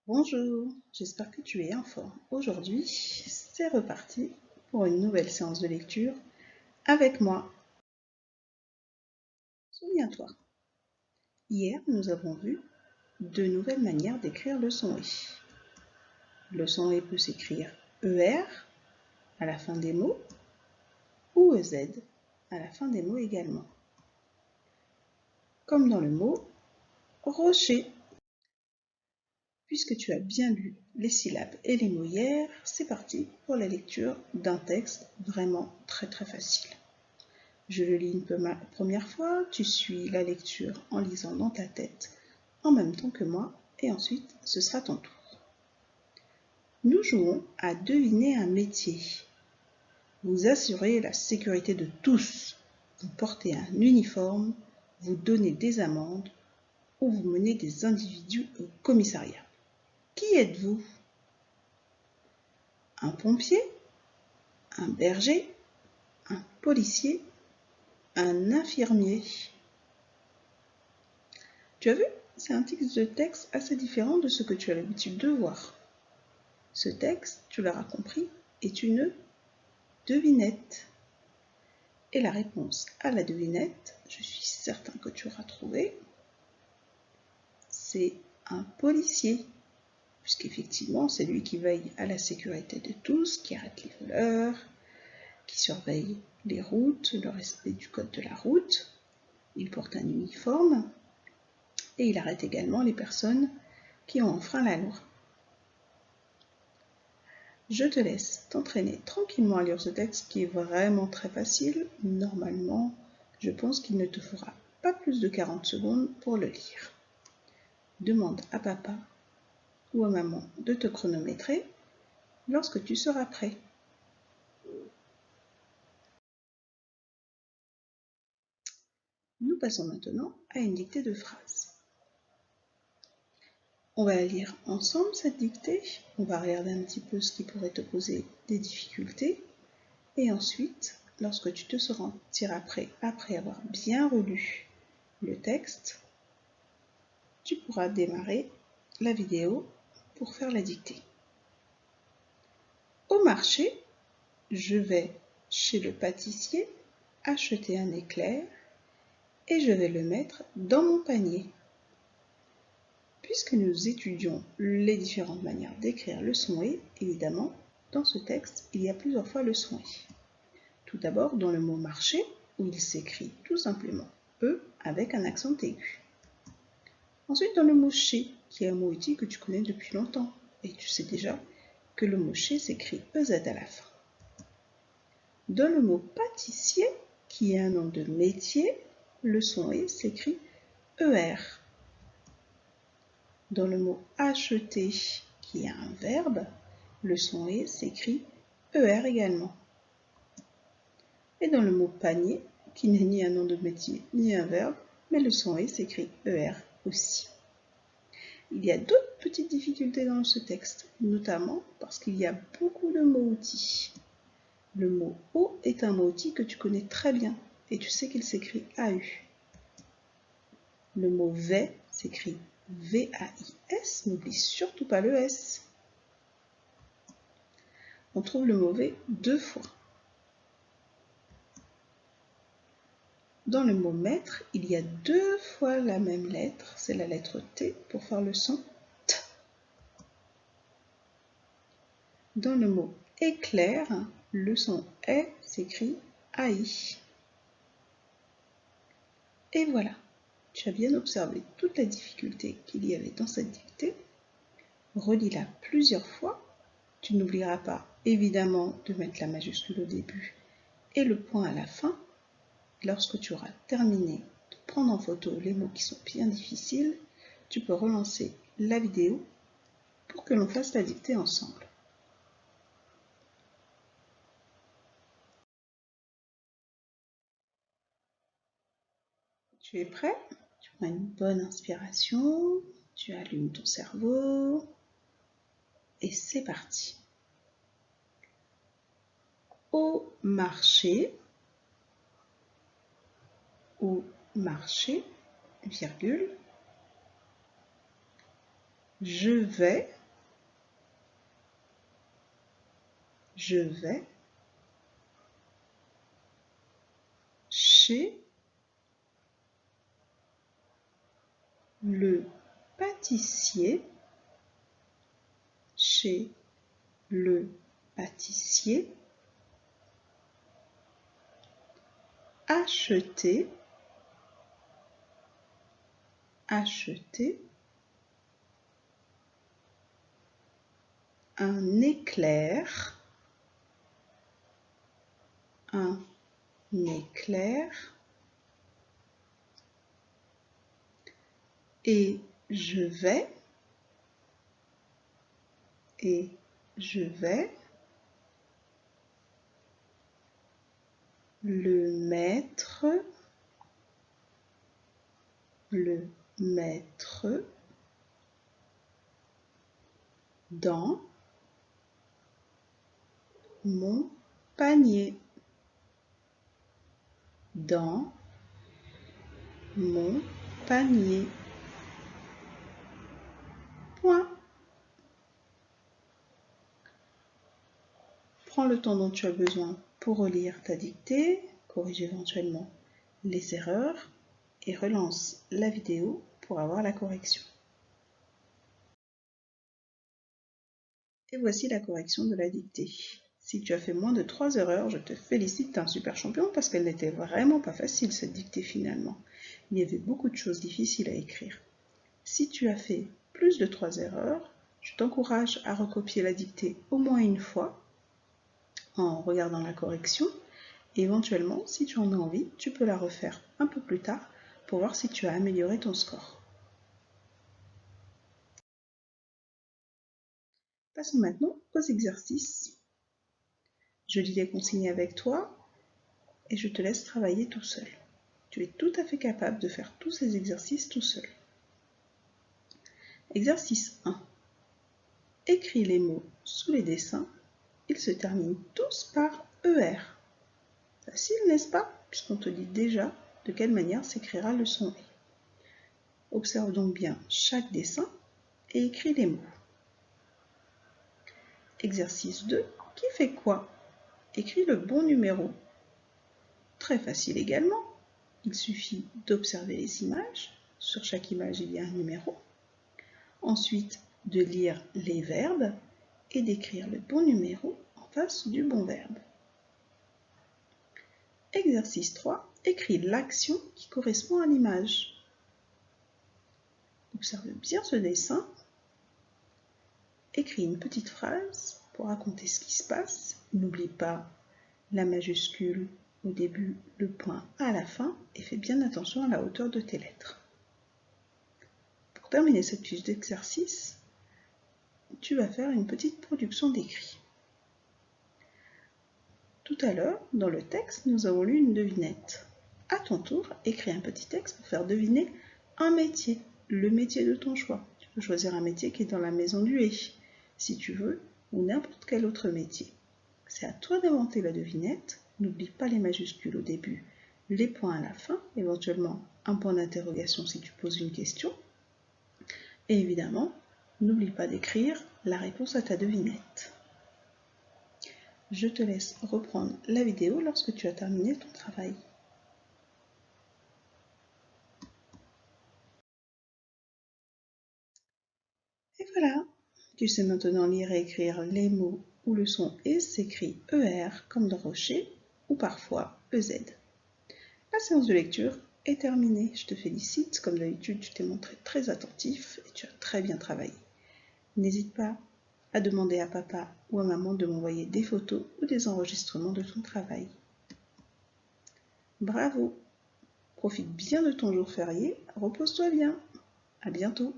Bonjour, j'espère que tu es en forme. Aujourd'hui, c'est reparti pour une nouvelle séance de lecture avec moi. Souviens-toi, hier nous avons vu de nouvelles manières d'écrire le son E. Le son E peut s'écrire ER à la fin des mots ou EZ à la fin des mots également. Comme dans le mot rocher. Puisque tu as bien lu les syllabes et les mots hier, c'est parti pour la lecture d'un texte vraiment très facile. Je le lis une première fois, tu suis la lecture en lisant dans ta tête en même temps que moi, et ensuite ce sera ton tour. Nous jouons à deviner un métier. Vous assurez la sécurité de tous. Vous portez un uniforme, vous donnez des amendes ou vous menez des individus au commissariat. Qui êtes-vous? Un pompier? Un berger? Un policier? Un infirmier? Tu as vu? C'est un type de texte assez différent de ce que tu as l'habitude de voir. Ce texte, tu l'auras compris, est une devinette. Et la réponse à la devinette, je suis certain que tu auras trouvé, c'est un policier. Puisqu'effectivement, c'est lui qui veille à la sécurité de tous, qui arrête les voleurs, qui surveille les routes, le respect du code de la route. Il porte un uniforme et il arrête également les personnes qui ont enfreint la loi. Je te laisse t'entraîner tranquillement à lire ce texte qui est vraiment très facile. Normalement, je pense qu'il ne te fera pas plus de 40 secondes pour le lire. Demande à papa ou à maman de te chronométrer lorsque tu seras prêt. Nous passons maintenant à une dictée de phrases. On va la lire ensemble cette dictée, on va regarder un petit peu ce qui pourrait te poser des difficultés et ensuite, lorsque tu te sentiras prêt après avoir bien relu le texte, tu pourras démarrer la vidéo pour faire la dictée. Au marché, je vais chez le pâtissier acheter un éclair et je vais le mettre dans mon panier. Puisque nous étudions les différentes manières d'écrire le son E, évidemment, dans ce texte, il y a plusieurs fois le son E. Tout d'abord, dans le mot marché, où il s'écrit tout simplement E avec un accent aigu. Ensuite, dans le mot chez, qui est un mot utile que tu connais depuis longtemps, et tu sais déjà que le mot chez s'écrit EZ à la fin. Dans le mot pâtissier, qui est un nom de métier, le son E s'écrit ER. Dans le mot acheter, qui est un verbe, le son E s'écrit ER également. Et dans le mot panier, qui n'est ni un nom de métier ni un verbe, mais le son E s'écrit ER aussi. Il y a d'autres petites difficultés dans ce texte, notamment parce qu'il y a beaucoup de mots-outils. Le mot O est un mot-outil que tu connais très bien et tu sais qu'il s'écrit AU. Le mot V s'écrit V-A-I-S, n'oublie surtout pas le S. On trouve le mot V deux fois. Dans le mot maître, il y a deux fois la même lettre, c'est la lettre T pour faire le son T. Dans le mot éclair, le son E s'écrit AI. Et voilà, tu as bien observé toute la difficulté qu'il y avait dans cette dictée. Relis-la plusieurs fois. Tu n'oublieras pas évidemment de mettre la majuscule au début et le point à la fin. Lorsque tu auras terminé de prendre en photo les mots qui sont bien difficiles, tu peux relancer la vidéo pour que l'on fasse la dictée ensemble. Tu es prêt? Tu prends une bonne inspiration, tu allumes ton cerveau et c'est parti. Au marché, virgule, Je vais chez le pâtissier, chez le pâtissier, acheter un éclair, et je vais le mettre dans mon panier, Point. Prends le temps dont tu as besoin pour relire ta dictée, corriger éventuellement les erreurs et relance la vidéo pour avoir la correction. Et voici la correction de la dictée. Si tu as fait moins de 3 erreurs, je te félicite, t'es un super champion parce qu'elle n'était vraiment pas facile cette dictée finalement. Il y avait beaucoup de choses difficiles à écrire. Si tu as fait plus de 3 erreurs, je t'encourage à recopier la dictée au moins une fois en regardant la correction. Et éventuellement, si tu en as envie, tu peux la refaire un peu plus tard pour voir si tu as amélioré ton score. Passons maintenant aux exercices. Je lis les consignes avec toi et je te laisse travailler tout seul. Tu es tout à fait capable de faire tous ces exercices tout seul. Exercice 1. Écris les mots sous les dessins. Ils se terminent tous par ER. Facile, n'est-ce pas? Puisqu'on te dit déjà de quelle manière s'écrira le son E. Observe donc bien chaque dessin et écris les mots. Exercice 2. Qui fait quoi? Écris le bon numéro. Très facile également. Il suffit d'observer les images. Sur chaque image, il y a un numéro. Ensuite, de lire les verbes et d'écrire le bon numéro en face du bon verbe. Exercice 3. Écris l'action qui correspond à l'image. Observe bien ce dessin. Écris une petite phrase pour raconter ce qui se passe. N'oublie pas la majuscule au début, le point à la fin et fais bien attention à la hauteur de tes lettres. Pour terminer cette fiche d'exercice, tu vas faire une petite production d'écrit. Tout à l'heure, dans le texte, nous avons lu une devinette. À ton tour, écris un petit texte pour faire deviner un métier, le métier de ton choix. Tu peux choisir un métier qui est dans la maison du hé, si tu veux, ou n'importe quel autre métier. C'est à toi d'inventer la devinette. N'oublie pas les majuscules au début, les points à la fin, éventuellement un point d'interrogation si tu poses une question. Et évidemment, n'oublie pas d'écrire la réponse à ta devinette. Je te laisse reprendre la vidéo lorsque tu as terminé ton travail. Et voilà, tu sais maintenant lire et écrire les mots où le son E s'écrit ER comme dans Rocher ou parfois EZ. La séance de lecture est terminée. Je te félicite. Comme d'habitude, tu t'es montré très attentif et tu as très bien travaillé. N'hésite pas à demander à papa ou à maman de m'envoyer des photos ou des enregistrements de ton travail. Bravo! Profite bien de ton jour férié. Repose-toi bien. À bientôt.